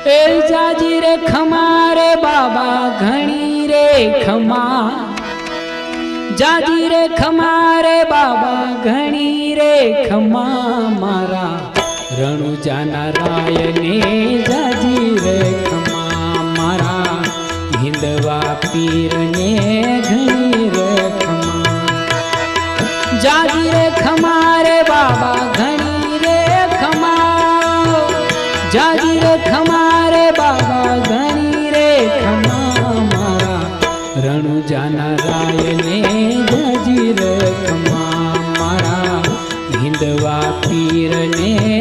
ए जाजी रे खमा रे बाबा घणी रे खमा, जाजी रे खमा रे बाबा घणी रे खमा, मारा रણુજા નારાયણે જાજી રે ખમા, મારા હિંદવા પીરને ઘણી રે ખમા, જાજી રે ખમા રે બાબા ઘણી રે ખમા, જાજી રે ખમા રે બાબા ઘણી રે ખમા, મારા રણુજા નારાયણે જાજી રે ખમા, મારા હિંદવા પીરને